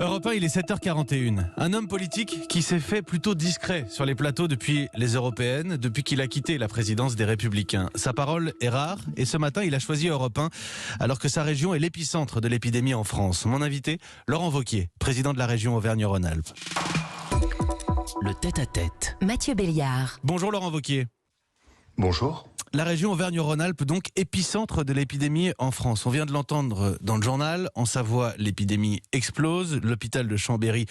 Europe 1, il est 7h41. Un homme politique qui s'est fait plutôt discret sur les plateaux depuis les européennes, depuis qu'il a quitté la présidence des Républicains. Sa parole est rare et ce matin, il a choisi Europe 1 alors que sa région est l'épicentre de l'épidémie en France. Mon invité, Laurent Wauquiez, président de la région Auvergne-Rhône-Alpes. Le tête-à-tête. Mathieu Béliard. Bonjour Laurent Wauquiez. Bonjour. La région Auvergne-Rhône-Alpes, donc épicentre de l'épidémie en France. On vient de l'entendre dans le journal. En Savoie, l'épidémie explose. L'hôpital de Chambéry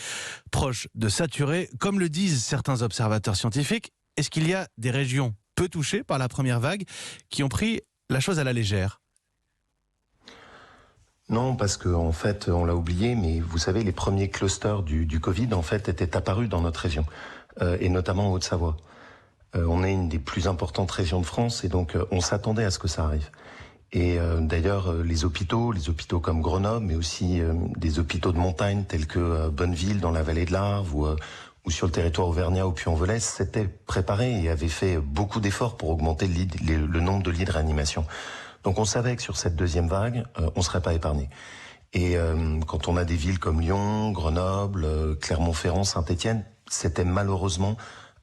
proche de saturer. Comme le disent certains observateurs scientifiques, est-ce qu'il y a des régions peu touchées par la première vague qui ont pris la chose à la légère ? Non, parce qu'en fait, on l'a oublié, mais vous savez, les premiers clusters du Covid, en fait, étaient apparus dans notre région, et notamment en Haute-Savoie. On est une des plus importantes régions de France et donc on s'attendait à ce que ça arrive. Et d'ailleurs, les hôpitaux comme Grenoble, mais aussi des hôpitaux de montagne tels que Bonneville dans la vallée de l'Arve ou sur le territoire auvergnat au Puy-en-Velay, s'étaient préparés et avaient fait beaucoup d'efforts pour augmenter le nombre de lits de réanimation. Donc on savait que sur cette deuxième vague, on serait pas épargné. Et quand on a des villes comme Lyon, Grenoble, Clermont-Ferrand, Saint-Étienne, c'était malheureusement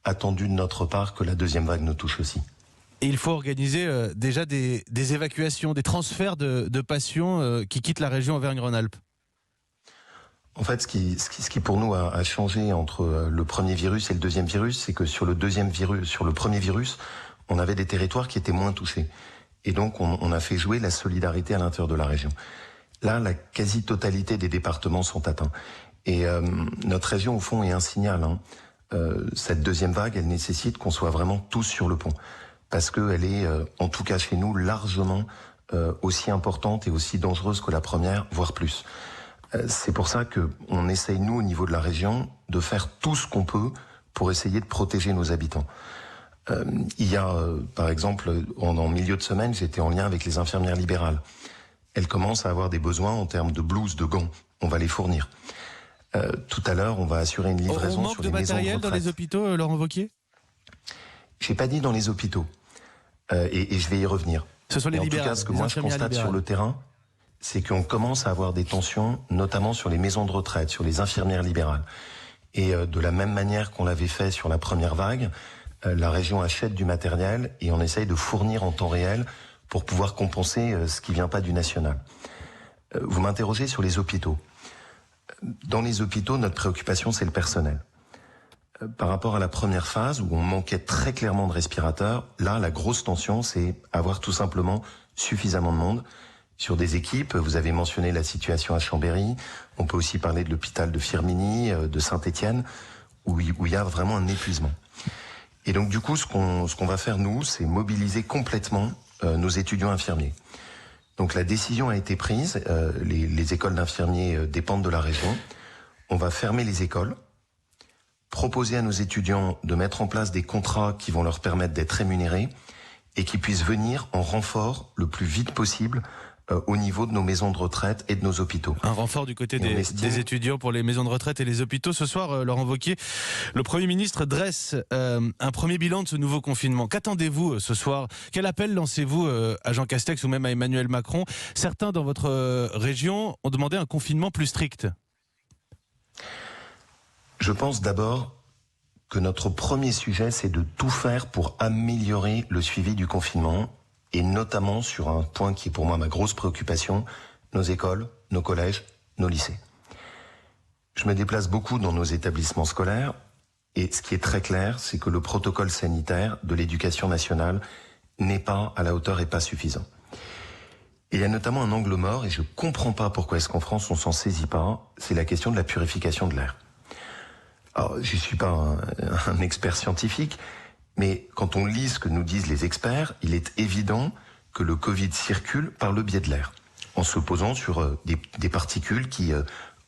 attendu de notre part que la deuxième vague nous touche aussi. Et il faut organiser déjà des évacuations, des transferts de patients qui quittent la région Auvergne-Rhône-Alpes. En fait, ce qui pour nous a changé entre le premier virus et le deuxième virus, c'est que sur le premier virus, on avait des territoires qui étaient moins touchés. Et donc, on a fait jouer la solidarité à l'intérieur de la région. Là, la quasi-totalité des départements sont atteints. Et notre région, au fond, est un signal. Cette deuxième vague, elle nécessite qu'on soit vraiment tous sur le pont. Parce qu'elle est, en tout cas chez nous, largement aussi importante et aussi dangereuse que la première, voire plus. C'est pour ça qu'on essaye, nous, au niveau de la région, de faire tout ce qu'on peut pour essayer de protéger nos habitants. Il y a, par exemple, en milieu de semaine, j'étais en lien avec les infirmières libérales. Elles commencent à avoir des besoins en termes de blouses, de gants. On va les fournir. Tout à l'heure, on va assurer une livraison sur les maisons de retraite. On manque de matériel dans les hôpitaux, Laurent Wauquiez ? J'ai pas dit dans les hôpitaux. Et je vais y revenir. Ce sont les libérales. En tout cas, ce que moi je constate sur le terrain, c'est qu'on commence à avoir des tensions, notamment sur les maisons de retraite, sur les infirmières libérales. Et de la même manière qu'on l'avait fait sur la première vague, la région achète du matériel et on essaye de fournir en temps réel pour pouvoir compenser ce qui vient pas du national. Vous m'interrogez sur les hôpitaux. Dans les hôpitaux, notre préoccupation, c'est le personnel. Par rapport à la première phase, où on manquait très clairement de respirateurs, là, la grosse tension, c'est avoir tout simplement suffisamment de monde sur des équipes. Vous avez mentionné la situation à Chambéry. On peut aussi parler de l'hôpital de Firminy, de Saint-Étienne, où il y a vraiment un épuisement. Et donc, du coup, ce qu'on va faire, nous, c'est mobiliser complètement nos étudiants infirmiers. Donc la décision a été prise, les écoles d'infirmiers dépendent de la région. On va fermer les écoles, proposer à nos étudiants de mettre en place des contrats qui vont leur permettre d'être rémunérés et qui puissent venir en renfort le plus vite possible au niveau de nos maisons de retraite et de nos hôpitaux. Un renfort du côté des étudiants pour les maisons de retraite et les hôpitaux. Ce soir, Laurent Wauquiez, le Premier ministre dresse un premier bilan de ce nouveau confinement. Qu'attendez-vous ce soir ? Quel appel lancez-vous à Jean Castex ou même à Emmanuel Macron ? Certains dans votre région ont demandé un confinement plus strict. Je pense d'abord que notre premier sujet, c'est de tout faire pour améliorer le suivi du confinement, et notamment sur un point qui est pour moi ma grosse préoccupation, nos écoles, nos collèges, nos lycées. Je me déplace beaucoup dans nos établissements scolaires, et ce qui est très clair, c'est que le protocole sanitaire de l'éducation nationale n'est pas à la hauteur et pas suffisant. Et il y a notamment un angle mort, et je comprends pas pourquoi est-ce qu'en France on s'en saisit pas, c'est la question de la purification de l'air. Alors, je suis pas un expert scientifique, mais quand on lit ce que nous disent les experts, il est évident que le Covid circule par le biais de l'air, en se posant sur des particules qui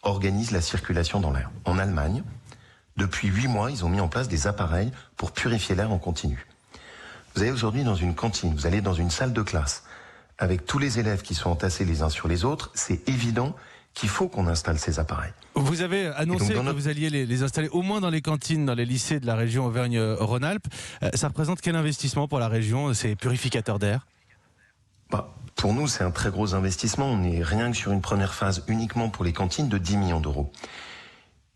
organisent la circulation dans l'air. En Allemagne, depuis 8 mois, ils ont mis en place des appareils pour purifier l'air en continu. Vous allez aujourd'hui dans une cantine, vous allez dans une salle de classe, avec tous les élèves qui sont entassés les uns sur les autres, c'est évident qu'il faut qu'on installe ces appareils. Vous avez annoncé que vous alliez les installer au moins dans les cantines, dans les lycées de la région Auvergne-Rhône-Alpes. Ça représente quel investissement pour la région, ces purificateurs d'air ? pour nous, c'est un très gros investissement. On est rien que sur une première phase uniquement pour les cantines de 10 millions d'euros.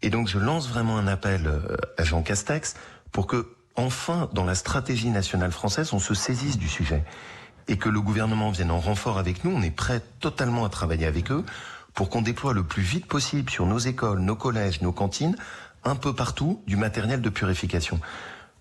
Et donc je lance vraiment un appel à Jean Castex pour que, enfin, dans la stratégie nationale française, on se saisisse du sujet. Et que le gouvernement vienne en renfort avec nous. On est prêt totalement à travailler avec eux pour qu'on déploie le plus vite possible sur nos écoles, nos collèges, nos cantines, un peu partout, du matériel de purification.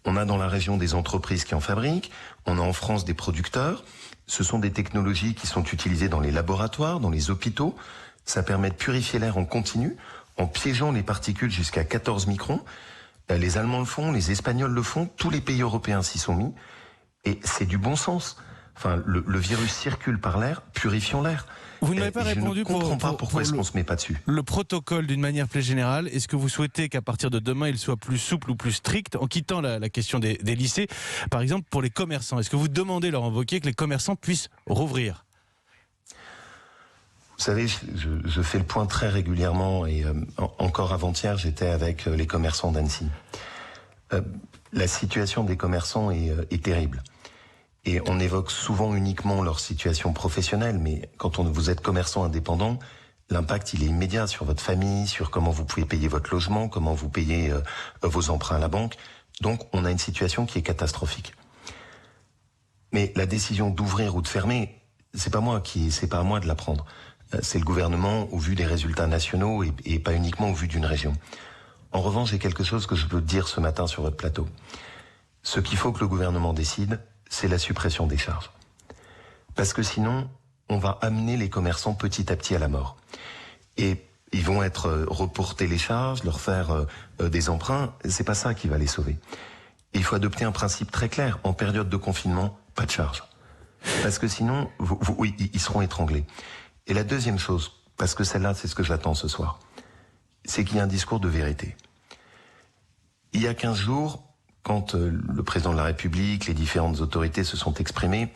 On a dans la région des entreprises qui en fabriquent, on a en France des producteurs. Ce sont des technologies qui sont utilisées dans les laboratoires, dans les hôpitaux. Ça permet de purifier l'air en continu, en piégeant les particules jusqu'à 14 microns. Les Allemands le font, les Espagnols le font, tous les pays européens s'y sont mis. Et c'est du bon sens. Enfin, le virus circule par l'air, purifions l'air. Vous ne m'avez pas répondu je ne comprends pas pourquoi est-ce qu'on se met pas dessus. Le protocole d'une manière plus générale, est-ce que vous souhaitez qu'à partir de demain, il soit plus souple ou plus strict, en quittant la question des lycées, par exemple pour les commerçants? Est-ce que vous demandez, Laurent Wauquiez, que les commerçants puissent rouvrir? Vous savez, je fais le point très régulièrement et encore avant-hier, j'étais avec les commerçants d'Annecy. La situation des commerçants est terrible. Et on évoque souvent uniquement leur situation professionnelle, mais quand vous êtes commerçant indépendant, l'impact il est immédiat sur votre famille, sur comment vous pouvez payer votre logement, comment vous payez vos emprunts à la banque. Donc on a une situation qui est catastrophique. Mais la décision d'ouvrir ou de fermer, c'est pas à moi de la prendre. C'est le gouvernement au vu des résultats nationaux et pas uniquement au vu d'une région. En revanche, j'ai quelque chose que je peux dire ce matin sur votre plateau. Ce qu'il faut que le gouvernement décide, c'est la suppression des charges. Parce que sinon, on va amener les commerçants petit à petit à la mort. Et ils vont être reportés les charges, leur faire des emprunts. C'est pas ça qui va les sauver. Et il faut adopter un principe très clair. En période de confinement, pas de charges. Parce que sinon, ils seront étranglés. Et la deuxième chose, parce que celle-là, c'est ce que j'attends ce soir, c'est qu'il y a un discours de vérité. Il y a 15 jours, quand le président de la République, les différentes autorités se sont exprimées,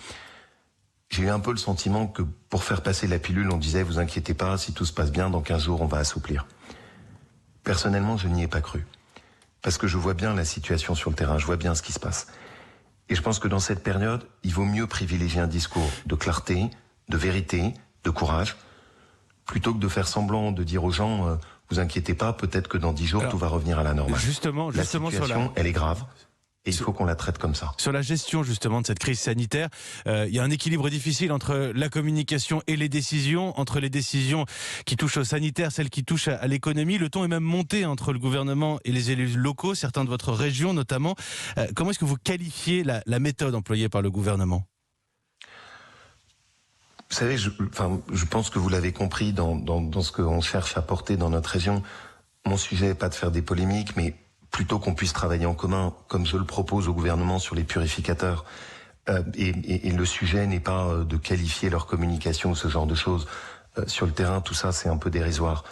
j'ai eu un peu le sentiment que pour faire passer la pilule, on disait « vous inquiétez pas, si tout se passe bien, dans 15 jours, on va assouplir ». Personnellement, je n'y ai pas cru. Parce que je vois bien la situation sur le terrain, je vois bien ce qui se passe. Et je pense que dans cette période, il vaut mieux privilégier un discours de clarté, de vérité, de courage, plutôt que de faire semblant de dire aux gens vous inquiétez pas, peut-être que dans 10 jours, tout va revenir à la normale. Justement, la situation, elle est grave. Et il faut qu'on la traite comme ça. Sur la gestion justement de cette crise sanitaire, il y a un équilibre difficile entre la communication et les décisions, entre les décisions qui touchent au sanitaire, celles qui touchent à l'économie. Le ton est même monté entre le gouvernement et les élus locaux, certains de votre région notamment. Comment est-ce que vous qualifiez la méthode employée par le gouvernement ? Vous savez, je pense que vous l'avez compris dans ce qu'on cherche à porter dans notre région. Mon sujet n'est pas de faire des polémiques, mais plutôt qu'on puisse travailler en commun, comme je le propose au gouvernement sur les purificateurs. Et le sujet n'est pas de qualifier leur communication ou ce genre de choses. Sur le terrain, tout ça, c'est un peu dérisoire.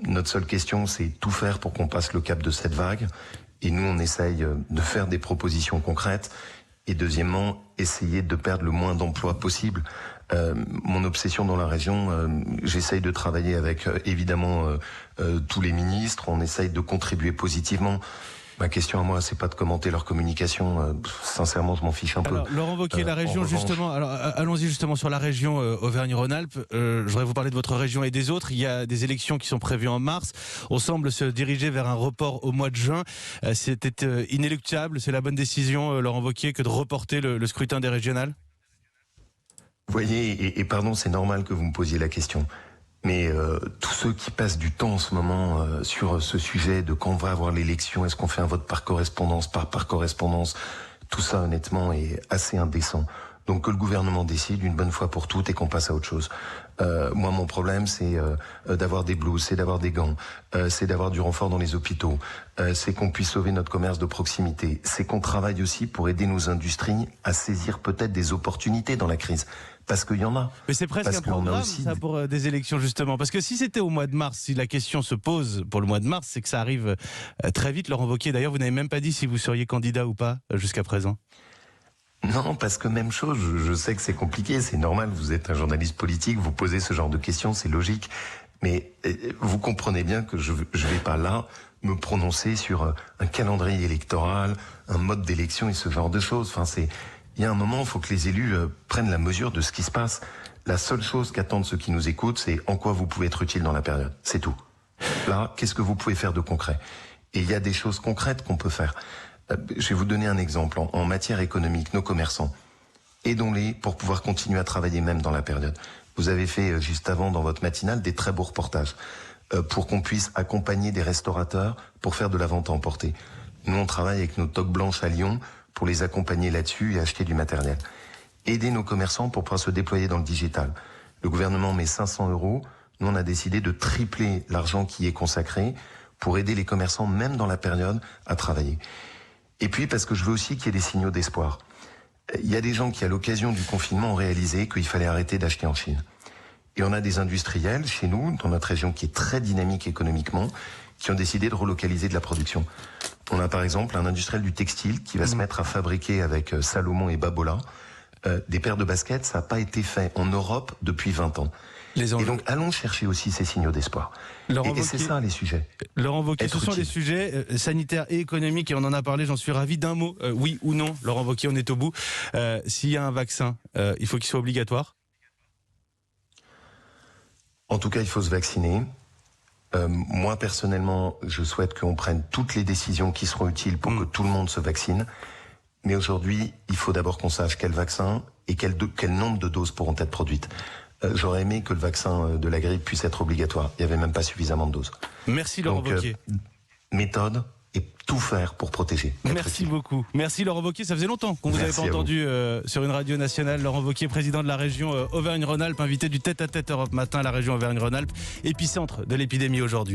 Notre seule question, c'est tout faire pour qu'on passe le cap de cette vague. Et nous, on essaye de faire des propositions concrètes. Et deuxièmement, essayer de perdre le moins d'emplois possible. Mon obsession dans la région, j'essaye de travailler avec évidemment tous les ministres, on essaye de contribuer positivement. Ma question à moi, c'est pas de commenter leur communication, sincèrement je m'en fiche un peu. Alors Laurent Wauquiez, la région justement, alors allons-y justement sur la région Auvergne-Rhône-Alpes. Je voudrais vous parler de votre région et des autres. Il y a des élections qui sont prévues en mars, on semble se diriger vers un report au mois de juin. C'était inéluctable, c'est la bonne décision Laurent Wauquiez que de reporter le scrutin des régionales? Vous voyez, et pardon, c'est normal que vous me posiez la question, mais tous ceux qui passent du temps en ce moment sur ce sujet de quand on va avoir l'élection, est-ce qu'on fait un vote par correspondance, par correspondance, tout ça honnêtement est assez indécent. Donc que le gouvernement décide une bonne fois pour toutes et qu'on passe à autre chose. Moi, mon problème, c'est d'avoir des blouses, c'est d'avoir des gants, c'est d'avoir du renfort dans les hôpitaux, c'est qu'on puisse sauver notre commerce de proximité, c'est qu'on travaille aussi pour aider nos industries à saisir peut-être des opportunités dans la crise. Parce qu'il y en a. Mais c'est presque un programme, ça, pour des élections, justement. Parce que si c'était au mois de mars, si la question se pose pour le mois de mars, c'est que ça arrive très vite, Laurent Wauquiez. D'ailleurs, vous n'avez même pas dit si vous seriez candidat ou pas jusqu'à présent. Non, parce que même chose, je sais que c'est compliqué, c'est normal, vous êtes un journaliste politique, vous posez ce genre de questions, c'est logique. Mais vous comprenez bien que je vais pas là me prononcer sur un calendrier électoral, un mode d'élection et ce genre de choses. Enfin, il y a un moment, il faut que les élus prennent la mesure de ce qui se passe. La seule chose qu'attendent ceux qui nous écoutent, c'est en quoi vous pouvez être utile dans la période. C'est tout. Là, qu'est-ce que vous pouvez faire de concret? Et il y a des choses concrètes qu'on peut faire. Je vais vous donner un exemple. En matière économique, nos commerçants, aidons-les pour pouvoir continuer à travailler même dans la période. Vous avez fait juste avant dans votre matinale des très beaux reportages pour qu'on puisse accompagner des restaurateurs pour faire de la vente à emporter. Nous, on travaille avec nos toques blanches à Lyon pour les accompagner là-dessus et acheter du matériel. Aider nos commerçants pour pouvoir se déployer dans le digital. Le gouvernement met 500 €. Nous, on a décidé de tripler l'argent qui est consacré pour aider les commerçants, même dans la période, à travailler. Et puis, parce que je veux aussi qu'il y ait des signaux d'espoir. Il y a des gens qui, à l'occasion du confinement, ont réalisé qu'il fallait arrêter d'acheter en Chine. Et on a des industriels chez nous, dans notre région qui est très dynamique économiquement, qui ont décidé de relocaliser de la production. On a par exemple un industriel du textile qui va se mettre à fabriquer avec Salomon et Babola des paires de baskets. Ça n'a pas été fait en Europe depuis 20 ans. Et donc allons chercher aussi ces signaux d'espoir. Et c'est ça les sujets. Laurent Wauquiez, ce sont les sujets sanitaires et économiques et on en a parlé, j'en suis ravi. D'un mot, oui ou non, Laurent Wauquiez, on est au bout. S'il y a un vaccin, il faut qu'il soit obligatoire? En tout cas, il faut se vacciner. Moi, personnellement, je souhaite qu'on prenne toutes les décisions qui seront utiles pour que tout le monde se vaccine. Mais aujourd'hui, il faut d'abord qu'on sache quel vaccin et quel nombre de doses pourront être produites. J'aurais aimé que le vaccin de la grippe puisse être obligatoire. Il n'y avait même pas suffisamment de doses. Merci Laurent Wauquiez. Méthode et tout faire pour protéger. Merci beaucoup. Merci Laurent Wauquiez. Ça faisait longtemps qu'on vous avait pas entendu sur une radio nationale. Laurent Wauquiez, président de la région Auvergne-Rhône-Alpes, invité du Tête à Tête Europe Matin à la région Auvergne-Rhône-Alpes, épicentre de l'épidémie aujourd'hui.